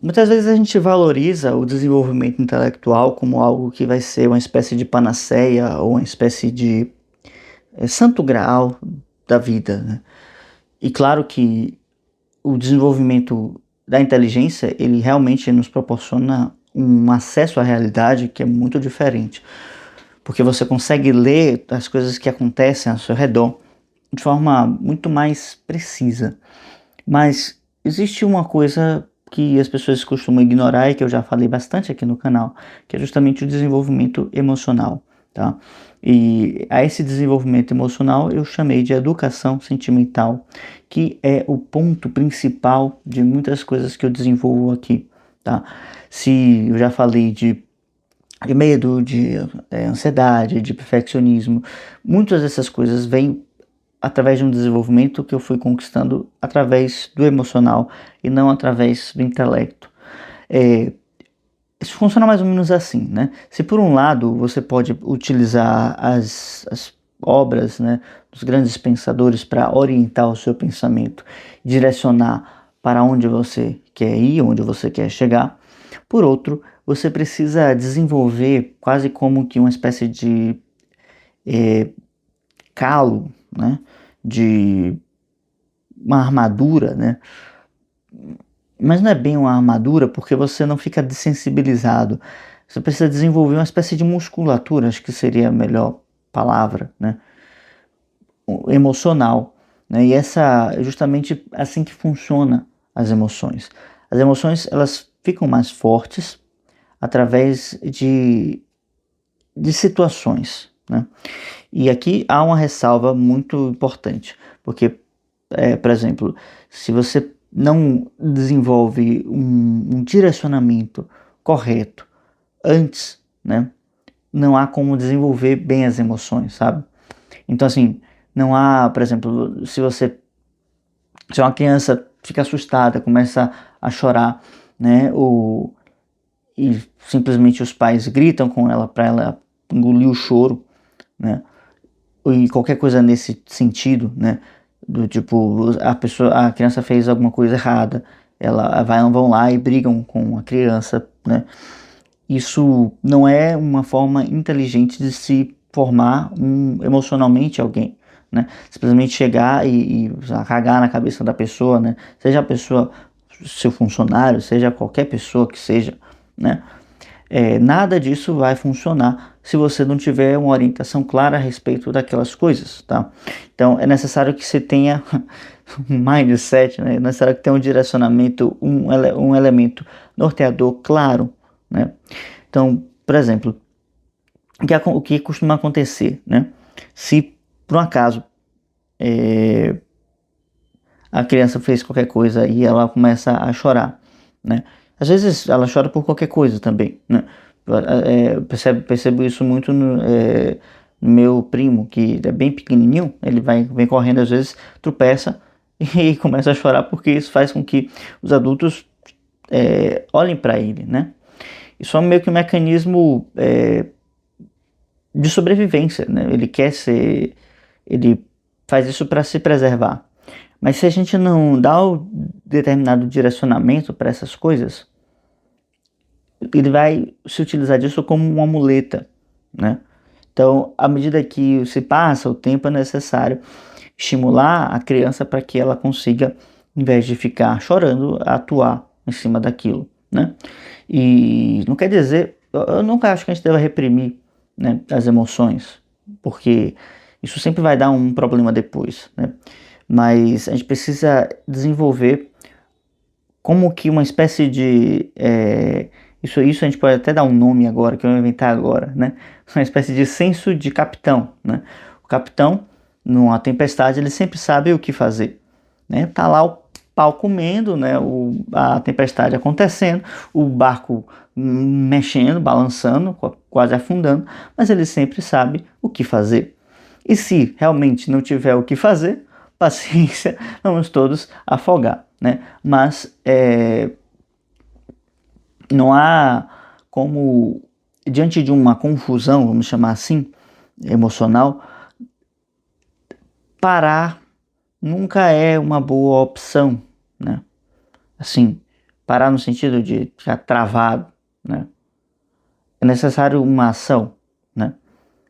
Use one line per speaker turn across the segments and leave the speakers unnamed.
Muitas vezes a gente valoriza o desenvolvimento intelectual como algo que vai ser uma espécie de panaceia ou uma espécie de santo graal da vida, né? E claro que o desenvolvimento da inteligência, ele realmente nos proporciona um acesso à realidade que é muito diferente, porque você consegue ler as coisas que acontecem ao seu redor de forma muito mais precisa. Mas existe uma coisa que as pessoas costumam ignorar e que eu já falei bastante aqui no canal, que é justamente o desenvolvimento emocional, tá? E a esse desenvolvimento emocional eu chamei de educação sentimental, que é o ponto principal de muitas coisas que eu desenvolvo aqui, tá? Se eu já falei de medo, de ansiedade, de perfeccionismo, muitas dessas coisas vêm através de um desenvolvimento que eu fui conquistando através do emocional e não através do intelecto. É, isso funciona mais ou menos assim, né? Se por um lado você pode utilizar as obras, né, dos grandes pensadores para orientar o seu pensamento, direcionar para onde você quer ir, onde você quer chegar. Por outro, você precisa desenvolver quase como que uma espécie de calo, né, de uma armadura, né? Mas não é bem uma armadura porque você não fica dessensibilizado. Você precisa desenvolver uma espécie de musculatura, acho que seria a melhor palavra, né? Emocional, né? E essa é justamente assim que funciona as emoções. As emoções elas ficam mais fortes através de situações, né? E aqui há uma ressalva muito importante, porque por exemplo, se você não desenvolve um direcionamento correto antes, né, não há como desenvolver bem as emoções, sabe? Então, assim, não há, por exemplo, se uma criança fica assustada, começa a chorar, né, e simplesmente os pais gritam com ela para ela engolir o choro, né, e qualquer coisa nesse sentido, né? Do tipo, a criança fez alguma coisa errada, vão lá e brigam com a criança, né? Isso não é uma forma inteligente de se formar emocionalmente alguém, né? Simplesmente chegar e cagar na cabeça da pessoa, né? Seja a pessoa seu funcionário, seja qualquer pessoa que seja, né? Nada disso vai funcionar se você não tiver uma orientação clara a respeito daquelas coisas, tá? Então é necessário que você tenha um mindset, né? É necessário que tenha um direcionamento, um elemento norteador claro, né? Então, por exemplo, o que costuma acontecer, né? Se por um acaso a criança fez qualquer coisa e ela começa a chorar, né? Às vezes ela chora por qualquer coisa também, né? Percebo isso muito no meu primo, que é bem pequenininho, ele vem correndo às vezes, tropeça e começa a chorar porque isso faz com que os adultos olhem para ele, né? Isso é meio que um mecanismo de sobrevivência, né? Ele faz isso para se preservar. Mas se a gente não dá o determinado direcionamento para essas coisas, ele vai se utilizar disso como uma muleta, né? Então, à medida que se passa o tempo, é necessário estimular a criança para que ela consiga, em vez de ficar chorando, atuar em cima daquilo, né? E não quer dizer, eu nunca acho que a gente deva reprimir, né, as emoções, porque isso sempre vai dar um problema depois, né? Mas a gente precisa desenvolver como que uma espécie de isso a gente pode até dar um nome agora, que eu vou inventar agora, né? Uma espécie de senso de capitão, né? O capitão, numa tempestade, ele sempre sabe o que fazer, né? Tá lá o pau comendo, né? A tempestade acontecendo, o barco mexendo, balançando, quase afundando, mas ele sempre sabe o que fazer. E se realmente não tiver o que fazer, paciência, vamos todos afogar, né? Mas não há como, diante de uma confusão, vamos chamar assim, emocional, parar nunca é uma boa opção, né? Assim, parar no sentido de ficar travado, né? É necessário uma ação, né?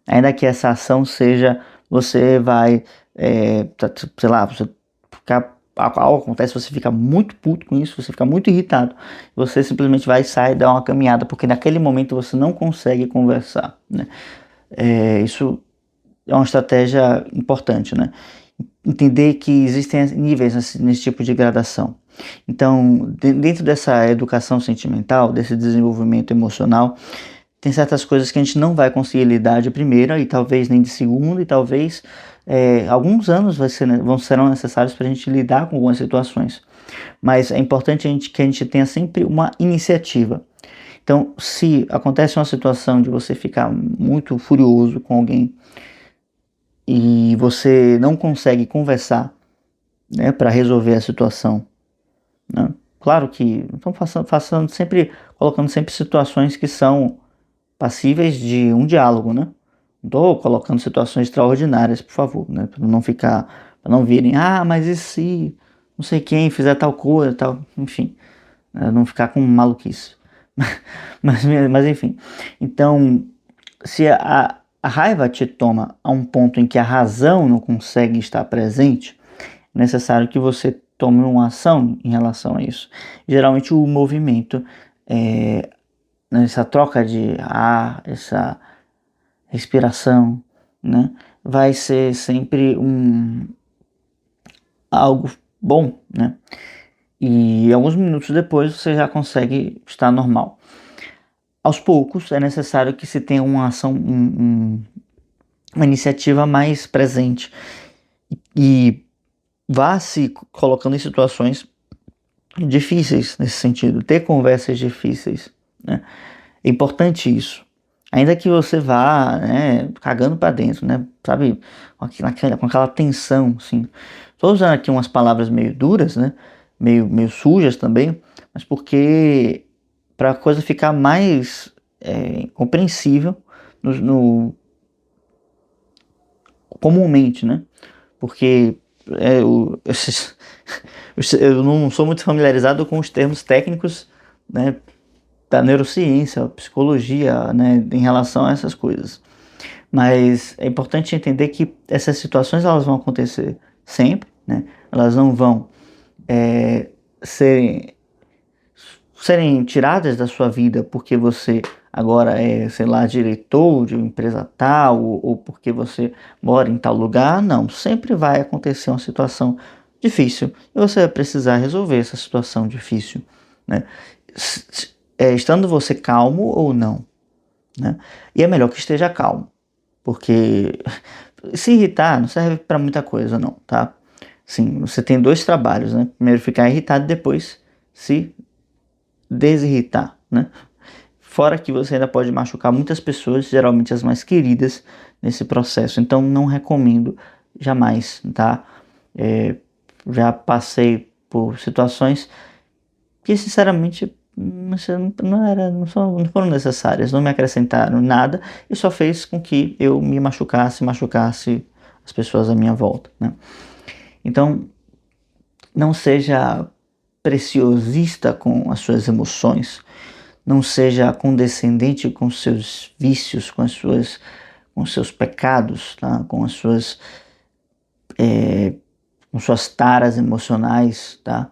Ainda que essa ação seja, você vai, sei lá, você ficar, algo acontece, você fica muito puto com isso, você fica muito irritado, você simplesmente vai sair e dar uma caminhada, porque naquele momento você não consegue conversar, né? Isso é uma estratégia importante, né? Entender que existem níveis nesse tipo de gradação. Então, dentro dessa educação sentimental, desse desenvolvimento emocional, tem certas coisas que a gente não vai conseguir lidar de primeira e talvez nem de segunda e talvez alguns anos serão necessários para a gente lidar com algumas situações. Mas é importante que a gente tenha sempre uma iniciativa. Então, se acontece uma situação de você ficar muito furioso com alguém e você não consegue conversar, né, para resolver a situação, né? Claro que estão colocando sempre situações que são passíveis de um diálogo, né? Não estou colocando situações extraordinárias, por favor, né? Para não virem, mas e se não sei quem fizer tal coisa, tal, enfim, né? Não ficar com maluquice. mas enfim, então, se a raiva te toma a um ponto em que a razão não consegue estar presente, é necessário que você tome uma ação em relação a isso. Geralmente o movimento, essa troca de ar, essa respiração, né, vai ser sempre algo bom, né? E alguns minutos depois você já consegue estar normal. Aos poucos é necessário que se tenha uma ação, uma iniciativa mais presente e vá se colocando em situações difíceis nesse sentido, ter conversas difíceis, né? É importante isso. Ainda que você vá, né, cagando para dentro, né, sabe, com aquela tensão, assim. Estou usando aqui umas palavras meio duras, né, meio sujas também, mas porque para a coisa ficar mais compreensível no comumente, né, porque eu não sou muito familiarizado com os termos técnicos, né, da neurociência, psicologia, né, em relação a essas coisas. Mas é importante entender que essas situações elas vão acontecer sempre, né? Elas não vão serem tiradas da sua vida porque você agora é, sei lá, diretor de uma empresa tal ou porque você mora em tal lugar. Não, sempre vai acontecer uma situação difícil e você vai precisar resolver essa situação difícil, né? Estando você calmo ou não, né? E é melhor que esteja calmo, porque se irritar não serve para muita coisa não, tá? Sim, você tem dois trabalhos, né? Primeiro ficar irritado, depois se desirritar, né? Fora que você ainda pode machucar muitas pessoas, geralmente as mais queridas, nesse processo. Então não recomendo jamais, tá? Já passei por situações que sinceramente não foram necessárias, não me acrescentaram nada e só fez com que eu me machucasse as pessoas à minha volta, né? Então, não seja preciosista com as suas emoções, não seja condescendente com seus vícios, com seus pecados, tá? Com suas taras emocionais, tá?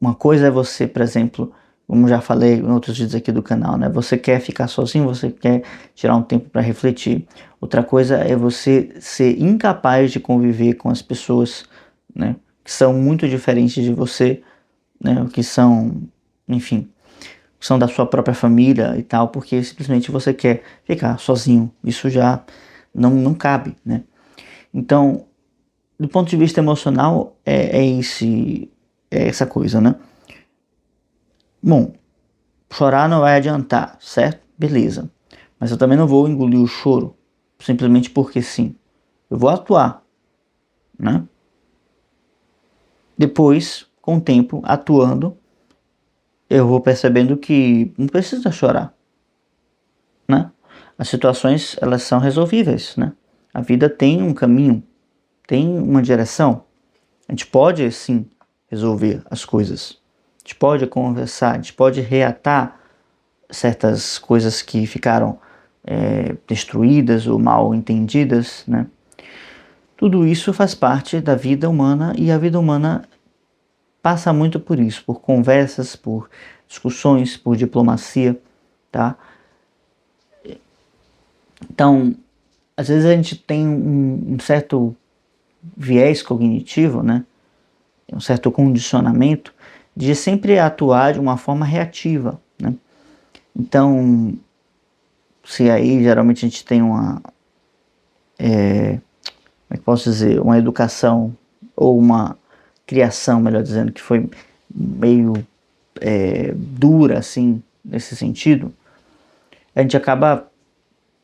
Uma coisa é você, por exemplo, como já falei em outros vídeos aqui do canal, né? Você quer ficar sozinho, você quer tirar um tempo para refletir. Outra coisa é você ser incapaz de conviver com as pessoas, né, que são muito diferentes de você, né, que são, enfim, são da sua própria família e tal, porque simplesmente você quer ficar sozinho. Isso já não cabe, né? Então, do ponto de vista emocional, é essa coisa, né? Bom, chorar não vai adiantar, certo? Beleza. Mas eu também não vou engolir o choro simplesmente porque sim. Eu vou atuar, né? Depois, com o tempo, atuando, eu vou percebendo que não precisa chorar, né? As situações, elas são resolvíveis, né? A vida tem um caminho, tem uma direção. A gente pode, sim, resolver as coisas. A gente pode conversar, a gente pode reatar certas coisas que ficaram destruídas ou mal entendidas, né? Tudo isso faz parte da vida humana e a vida humana passa muito por isso, por conversas, por discussões, por diplomacia, tá? Então, às vezes a gente tem um certo viés cognitivo, né? Um certo condicionamento de sempre atuar de uma forma reativa, né? Então, se aí geralmente a gente tem como é que posso dizer, uma educação ou uma criação, melhor dizendo, que foi meio dura, assim, nesse sentido, a gente acaba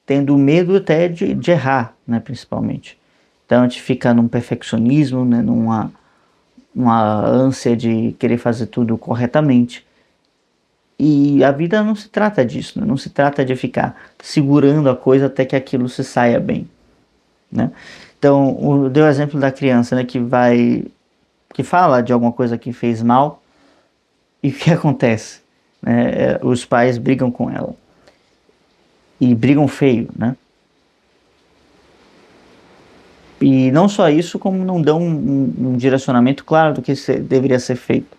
tendo medo até de errar, né, principalmente. Então a gente fica num perfeccionismo, né, uma ânsia de querer fazer tudo corretamente. E a vida não se trata disso, né? Não se trata de ficar segurando a coisa até que aquilo se saia bem, né? Então, deu o exemplo da criança, né, que fala de alguma coisa que fez mal e o que acontece, né? Os pais brigam com ela e brigam feio, né? E não só isso, como não dão um direcionamento claro do que deveria ser feito.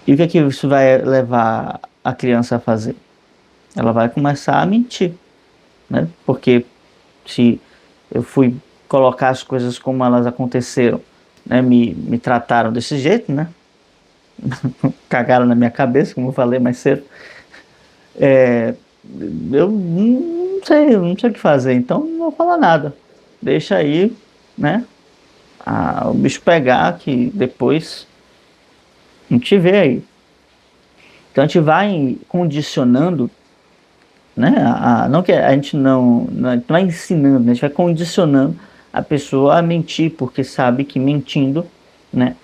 E o que é que isso vai levar a criança a fazer? Ela vai começar a mentir, né? Porque se eu fui colocar as coisas como elas aconteceram, né? Me trataram desse jeito, né? Cagaram na minha cabeça, como eu falei mais cedo. Eu não sei o que fazer, então não vou falar nada. Deixa aí, né? O bicho pegar, que depois a gente vê aí. Então a gente vai condicionando, né? Não que a gente não vai ensinando, né? A gente vai condicionando a pessoa a mentir, porque sabe que mentindo, né?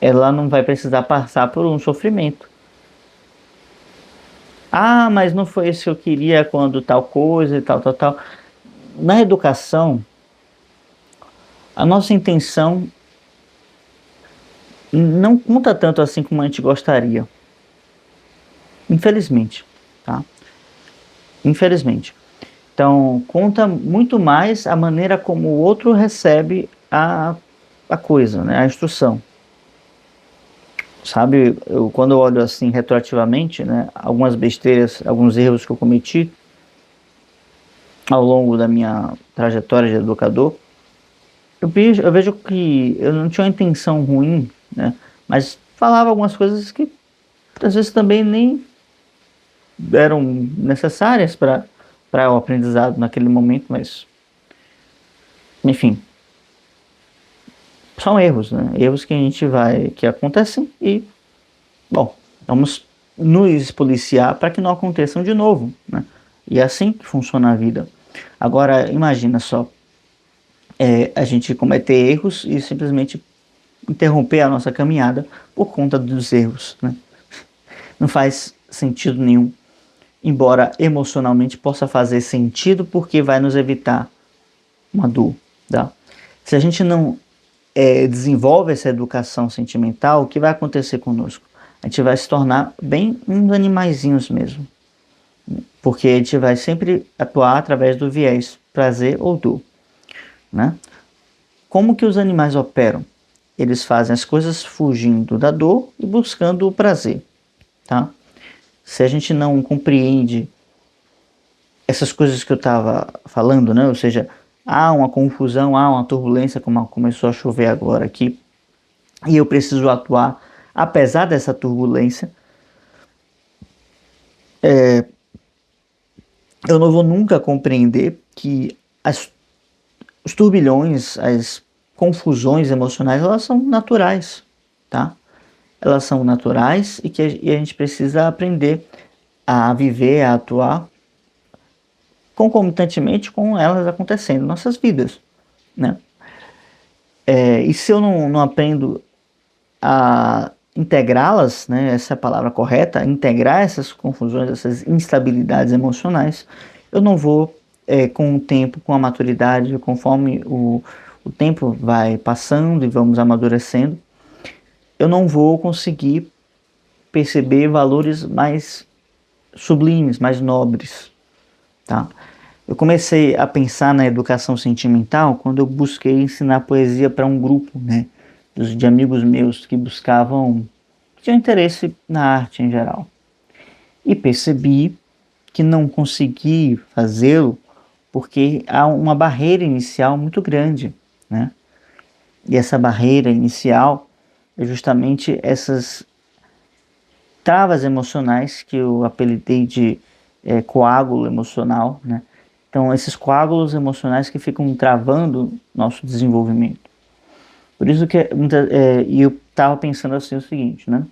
Ela não vai precisar passar por um sofrimento. Ah, mas não foi isso que eu queria quando tal coisa e tal, tal, tal. Na educação, a nossa intenção não conta tanto assim como a gente gostaria. Infelizmente, tá? Infelizmente. Então, conta muito mais a maneira como o outro recebe a coisa, né? A instrução. Sabe, quando eu olho assim retroativamente, né, algumas besteiras, alguns erros que eu cometi ao longo da minha trajetória de educador, eu vejo que eu não tinha uma intenção ruim, né, mas falava algumas coisas que às vezes também nem eram necessárias para o aprendizado naquele momento, mas enfim, são erros, né? Erros que acontecem e, bom, vamos nos policiar para que não aconteçam de novo, né? E é assim que funciona a vida. Agora, imagina só, a gente cometer erros e simplesmente interromper a nossa caminhada por conta dos erros, né? Não faz sentido nenhum, embora emocionalmente possa fazer sentido porque vai nos evitar uma dor, tá? Se a gente não desenvolve essa educação sentimental, o que vai acontecer conosco? A gente vai se tornar bem uns animaizinhos mesmo, porque a gente vai sempre atuar através do viés prazer ou dor, né? Como que os animais operam? Eles fazem as coisas fugindo da dor e buscando o prazer, tá? Se a gente não compreende essas coisas que eu estava falando, né? Ou seja, há uma confusão, há uma turbulência, como começou a chover agora aqui, e eu preciso atuar apesar dessa turbulência. Eu não vou nunca compreender que os turbilhões, as confusões emocionais, elas são naturais, tá? Elas são naturais e a gente precisa aprender a viver, a atuar concomitantemente com elas acontecendo em nossas vidas, né? E se eu não aprendo a integrá-las, né, essa é a palavra correta, integrar essas confusões, essas instabilidades emocionais, eu não vou, com o tempo, com a maturidade, conforme o tempo vai passando e vamos amadurecendo, eu não vou conseguir perceber valores mais sublimes, mais nobres, tá? Eu comecei a pensar na educação sentimental quando eu busquei ensinar poesia para um grupo, né, de amigos meus que tinham interesse na arte em geral. E percebi que não consegui fazê-lo porque há uma barreira inicial muito grande, né? E essa barreira inicial é justamente essas travas emocionais que eu apelidei de coágulo emocional, né? Então, esses coágulos emocionais que ficam travando nosso desenvolvimento. Por isso que e eu estava pensando assim o seguinte, né?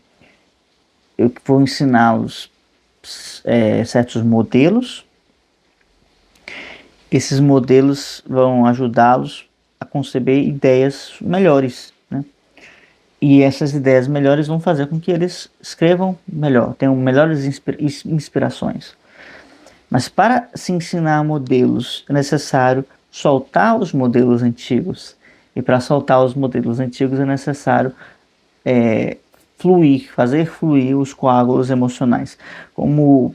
Eu vou ensiná-los certos modelos. Esses modelos vão ajudá-los a conceber ideias melhores, né? E essas ideias melhores vão fazer com que eles escrevam melhor, tenham melhores inspirações. Mas para se ensinar modelos é necessário soltar os modelos antigos. E para soltar os modelos antigos é necessário fazer fluir os coágulos emocionais. Como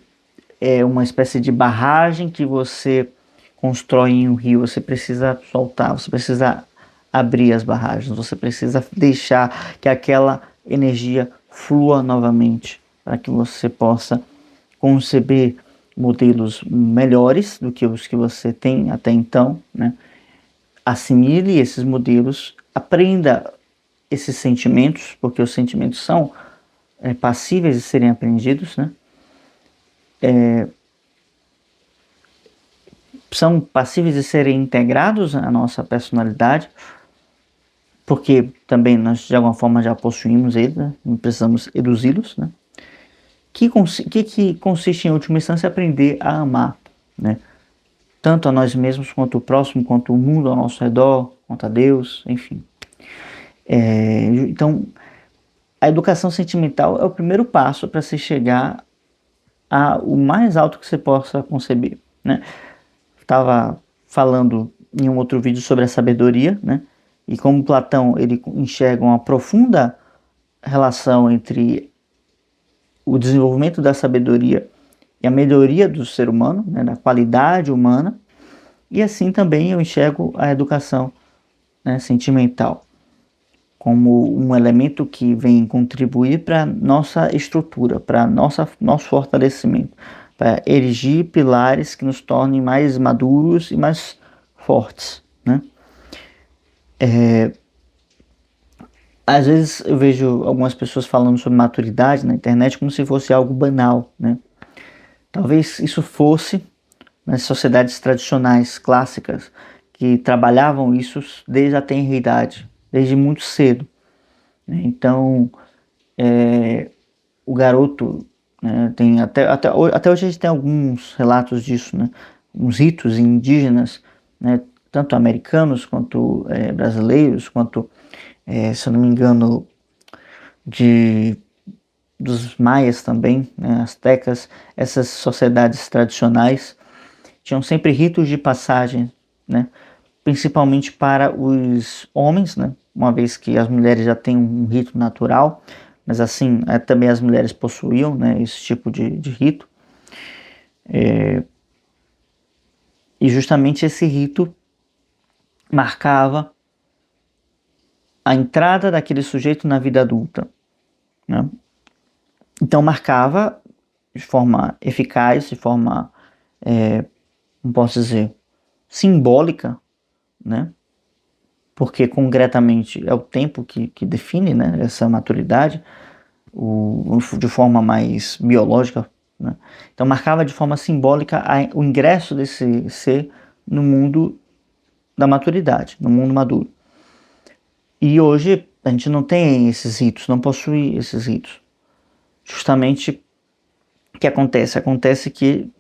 uma espécie de barragem que você constrói em um rio, você precisa soltar, você precisa abrir as barragens, você precisa deixar que aquela energia flua novamente, para que você possa conceber modelos melhores do que os que você tem até então, né? Assimile esses modelos, aprenda esses sentimentos, porque os sentimentos são passíveis de serem aprendidos, né? São passíveis de serem integrados à nossa personalidade, porque também nós de alguma forma já possuímos eles, né? Não precisamos reduzi-los, né? Que consiste em última instância aprender a amar, né? Tanto a nós mesmos quanto o próximo, quanto o mundo ao nosso redor, quanto a Deus, enfim. Então, a educação sentimental é o primeiro passo para se chegar ao mais alto que você possa conceber, né? Estava falando em um outro vídeo sobre a sabedoria, né? E como Platão ele enxerga uma profunda relação entre o desenvolvimento da sabedoria e a melhoria do ser humano, né? Da qualidade humana, e assim também eu enxergo a educação, né, sentimental como um elemento que vem contribuir para nossa estrutura, para nosso fortalecimento, para erigir pilares que nos tornem mais maduros e mais fortes, né? Às vezes eu vejo algumas pessoas falando sobre maturidade na internet como se fosse algo banal, né? Talvez isso fosse nas sociedades tradicionais, clássicas, que trabalhavam isso desde a tenra idade, desde muito cedo, né? Então, o garoto, né, tem até hoje a gente tem alguns relatos disso, né? Uns ritos indígenas, né, tanto americanos quanto brasileiros, quanto, se eu não me engano, dos maias também, né, astecas, essas sociedades tradicionais tinham sempre ritos de passagem, né, principalmente para os homens, né, uma vez que as mulheres já têm um rito natural, mas assim, também as mulheres possuíam, né, esse tipo de rito. E justamente esse rito marcava a entrada daquele sujeito na vida adulta, né? Então marcava de forma eficaz, de forma, como posso dizer, simbólica, né? Porque concretamente é o tempo que define, né, essa maturidade, de forma mais biológica, né? Então marcava de forma simbólica o ingresso desse ser no mundo da maturidade, no mundo maduro. E hoje a gente não tem esses ritos, não possui esses ritos. Justamente o que acontece? Acontece que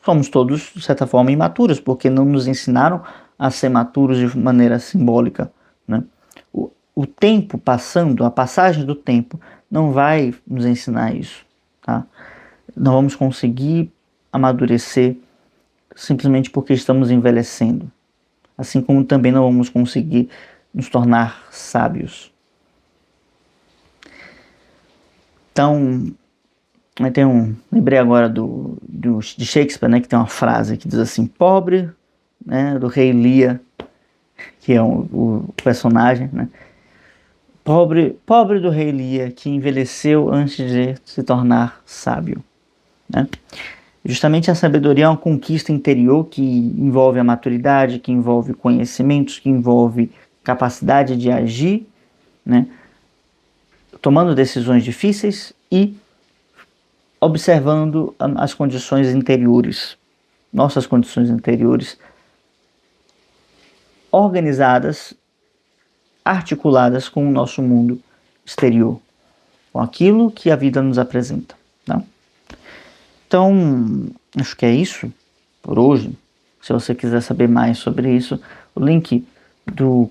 somos todos, de certa forma, imaturos, porque não nos ensinaram a ser maturos de maneira simbólica, né? O tempo passando, a passagem do tempo, não vai nos ensinar isso, tá? Não vamos conseguir amadurecer simplesmente porque estamos envelhecendo. Assim como também não vamos conseguir nos tornar sábios. Então, lembrei agora de Shakespeare, né, que tem uma frase que diz assim: pobre, né, do rei Lear, que é o personagem, né, pobre do rei Lear, que envelheceu antes de se tornar sábio, né. Justamente a sabedoria é uma conquista interior que envolve a maturidade, que envolve conhecimentos, que envolve capacidade de agir, né, tomando decisões difíceis e observando as condições interiores, nossas condições interiores, organizadas, articuladas com o nosso mundo exterior, com aquilo que a vida nos apresenta. Tá? Então, acho que é isso por hoje. Se você quiser saber mais sobre isso, o link do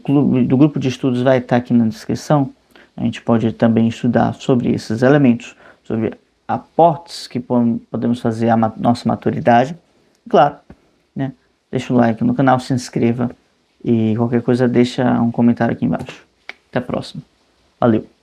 grupo de estudos vai estar aqui na descrição. A gente pode também estudar sobre esses elementos, sobre aportes que podemos fazer à nossa maturidade. Claro, né? Deixa o like no canal, se inscreva e qualquer coisa deixa um comentário aqui embaixo. Até a próxima. Valeu!